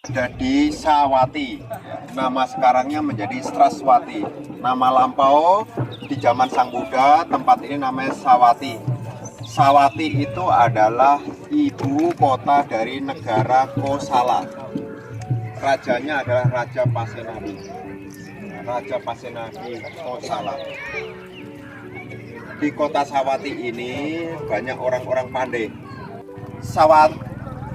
Jadi Sawati, nama sekarangnya menjadi Straswati. Nama lampau di zaman Sang Buddha, tempat ini namanya Sawati. Sawati itu adalah ibu kota dari negara Kosala. Rajanya adalah Raja Pasenadi. Raja Pasenadi Kosala. Di kota Sawati ini banyak orang-orang pandai.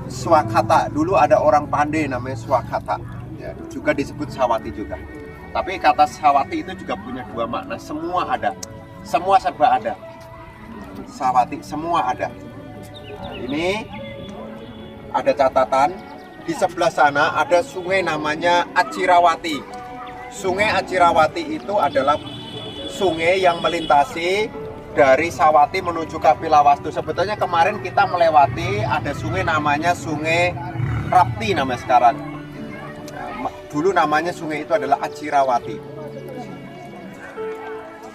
Swakata, dulu ada orang pandai namanya Swakata, ya, juga disebut Sawati juga. Tapi kata Sawati itu juga punya dua makna. Semua ada, semua serba ada. Sawati semua ada. Nah, ini ada catatan di sebelah sana ada sungai namanya Acirawati. Sungai Acirawati itu adalah sungai yang melintasi dari Sawati menuju Kapilawastu. Sebetulnya kemarin kita melewati ada sungai namanya Sungai Rapti namanya sekarang. Dulu namanya sungai itu adalah Acirawati.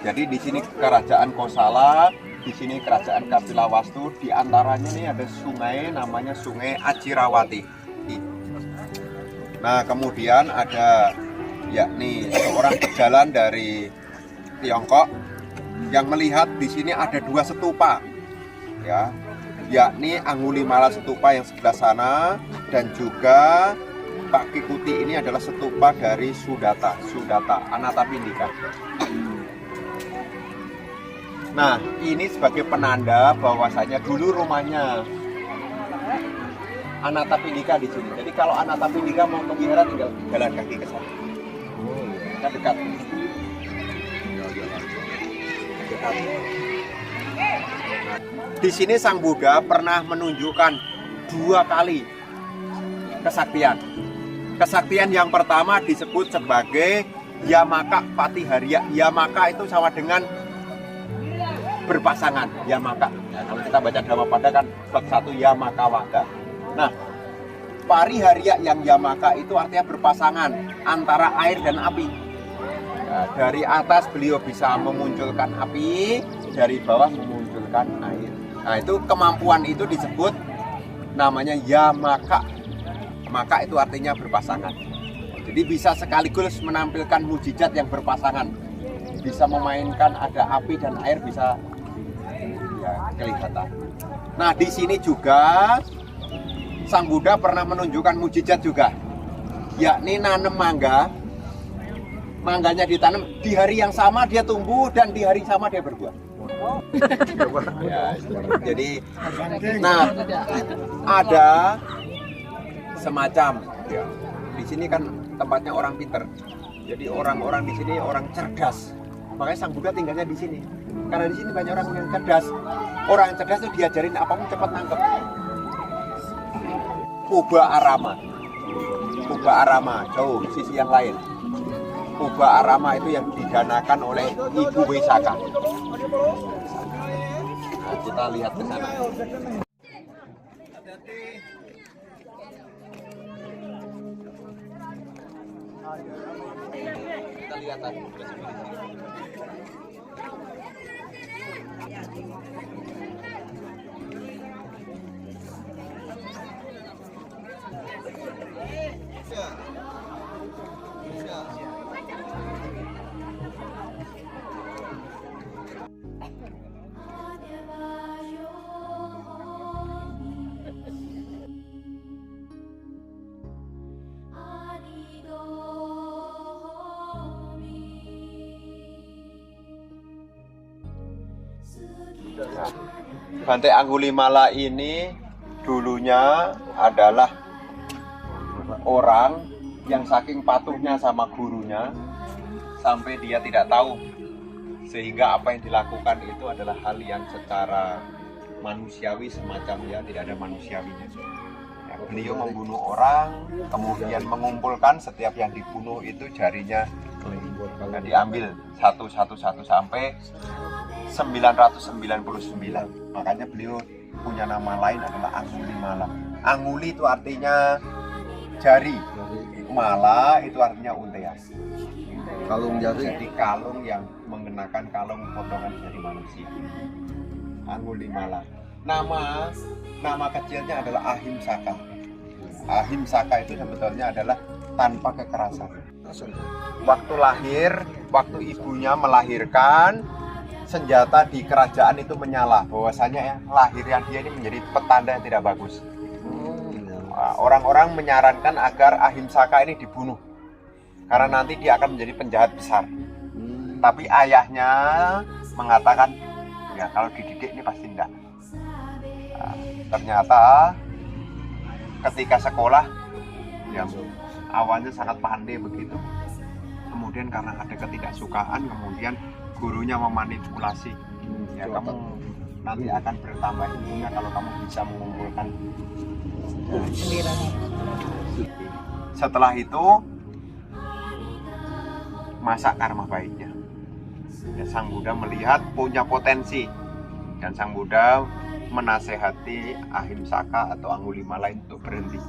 Jadi di sini kerajaan Kosala, di sini kerajaan Kapilawastu. Di antaranya ini ada sungai namanya Sungai Acirawati. Nah kemudian ada yakni seorang pejalan dari Tiongkok yang melihat di sini ada dua stupa, ya, yakni Angulimala Stupa yang sebelah sana dan juga Pak Kikuti ini adalah stupa dari Sudata Anathapindika. Nah, ini sebagai penanda bahwasanya dulu rumahnya Anathapindika di sini. Jadi kalau Anathapindika mau ke wihara tinggal jalan kaki ke sana. Kan dekat. Di sini Sang Buddha pernah menunjukkan dua kali kesaktian. Kesaktian yang pertama disebut sebagai Yamaka Patiharya. Yamaka itu sama dengan berpasangan. Yamaka. Nah, kalau kita baca Dhammapada kan bab 1 Yamaka Waka. Nah, Pariharya yang Yamaka itu artinya berpasangan antara air dan api. Nah, dari atas beliau bisa memunculkan api, dari bawah memunculkan air. Nah itu kemampuan itu disebut namanya Yamaka. Maka itu artinya berpasangan. Jadi bisa sekaligus menampilkan mujizat yang berpasangan. Bisa memainkan ada api dan air bisa ya, kelihatan. Nah di sini juga Sang Buddha pernah menunjukkan mujizat juga, yakni nanam mangga. Mangganya ditanam di hari yang sama dia tumbuh dan di hari sama dia berbuah. Ya, jadi, nah ada semacam ya, di sini kan tempatnya orang pinter. Jadi orang-orang di sini orang cerdas. Makanya Sang Buddha tinggalnya di sini. Karena di sini banyak orang yang cerdas. Orang yang cerdas itu diajarin apapun cepat nangkep. Kuba Arama, jauh sisi yang lain. Kuba Arama itu yang didanakan oleh Ibu Wisaka. Nah, kita lihat ke sana. Kita lihat tadi. Bante Angulimala ini dulunya adalah orang yang saking patuhnya sama gurunya sampai dia tidak tahu, sehingga apa yang dilakukan itu adalah hal yang secara manusiawi semacam ya tidak ada manusiawinya. Ya, beliau membunuh orang, kemudian mengumpulkan setiap yang dibunuh itu jarinya diambil satu sampai 999. Makanya beliau punya nama lain adalah Angulimala. Anguli itu artinya jari, mala itu artinya untean. Kalung jari. Jadi kalung yang mengenakan kalung potongan dari manusia. Angulimala. Nama kecilnya adalah Ahimsaka. Ahimsaka itu sebetulnya adalah tanpa kekerasan. Waktu lahir, waktu ibunya melahirkan, senjata di kerajaan itu menyala, bahwasanya ya, lahirnya dia ini menjadi petanda yang tidak bagus. Orang-orang menyarankan agar Ahimsaka ini dibunuh karena nanti dia akan menjadi penjahat besar. Tapi ayahnya mengatakan, ya kalau dididik ini pasti enggak. Ternyata ketika sekolah, ya awalnya sangat pandai begitu. Kemudian karena ada ketidaksukaan, kemudian gurunya memanipulasi. Ya kamu nanti akan bertambah ilmunya kalau kamu bisa mengumpulkan. Setelah itu masa karma baiknya. Ya, Sang Buddha melihat punya potensi dan Sang Buddha menasehati Ahimsaka atau Angulimala untuk berhenti.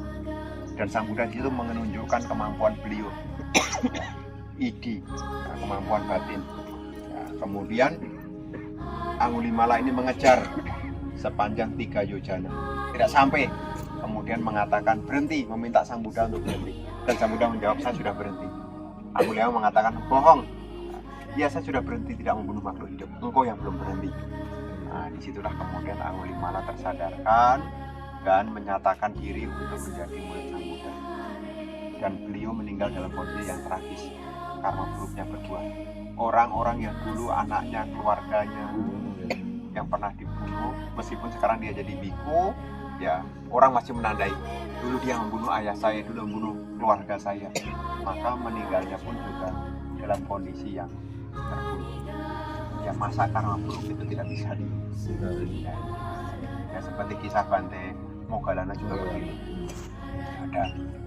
Dan Sang Buddha itu menunjukkan kemampuan beliau, idi, kemampuan batin. Ya, kemudian Angulimala ini mengejar sepanjang 3 yojana, tidak sampai. Kemudian mengatakan berhenti, meminta Sang Buddha untuk berhenti. Dan Sang Buddha menjawab, saya sudah berhenti. Angulimala mengatakan, bohong. Ya, saya sudah berhenti tidak membunuh makhluk hidup. Engkau yang belum berhenti. Nah, disitulah kemudian Angulimala tersadarkan dan menyatakan diri untuk menjadi murid Sang Buddha. Dan beliau meninggal dalam kondisi yang tragis karena buruknya berbuat. Orang-orang yang dulu anaknya, keluarganya yang pernah dibunuh, meskipun sekarang dia jadi biku, ya orang masih menandai. Dulu dia membunuh ayah saya, dulu membunuh keluarga saya. Maka meninggalnya pun juga dalam kondisi yang terburuk. Ya masa karma buruk itu tidak bisa ya seperti kisah Bante Moggallana juga begitu.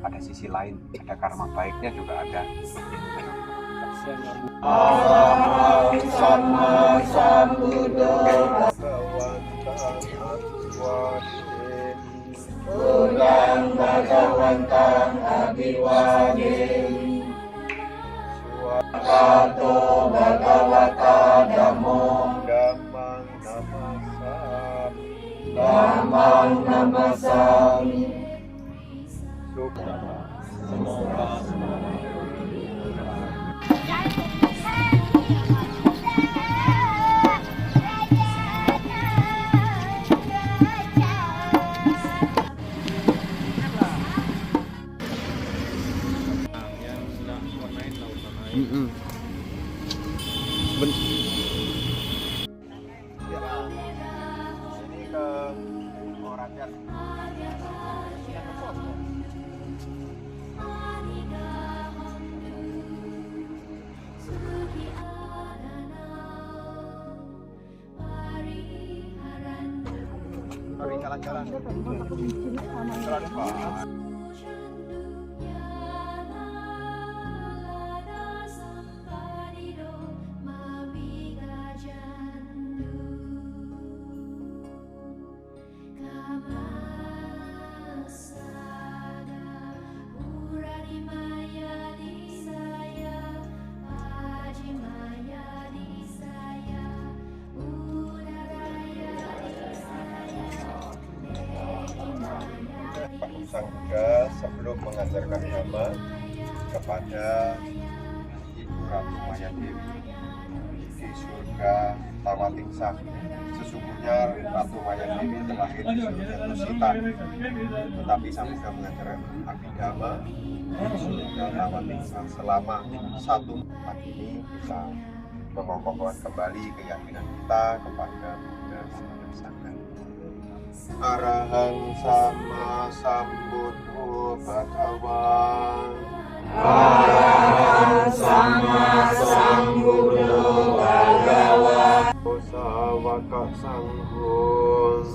Ada sisi lain, ada karma baiknya juga ada. Aham Sama Sambuddho Buddhang Bhagavantang Abhiwademi Swakato Bhagavata Dhammo Dhammang Namasami. Semoga ini ke Moragat. Mari jalan-jalan. Sang Buddha sebelum mengajarkan dhamma kepada Ibu Ratu Maya Dewi di surga Tawatingsa. Sesungguhnya Ratu Maya Dewi terlahir di surga Tusita, tetapi Sang Buddha mengajarkan Abhidhamma di surga Tawatingsa. Selama 1 tempat ini bisa mengokohkan kembali keyakinan kita kepada Buddha sebagai Sangha. Arahang Sama Sambuddho Bhagava. Arahang Sama Sambuddho Bhagava. Sawaka Sangho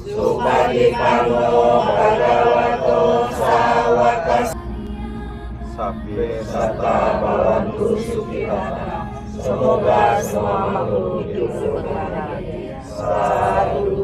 Supadipanno Bhagavato Sawaka. Sabbe satta bhavantu sukhita. Semoga semua makhluk hidup berbahagia. Sadu.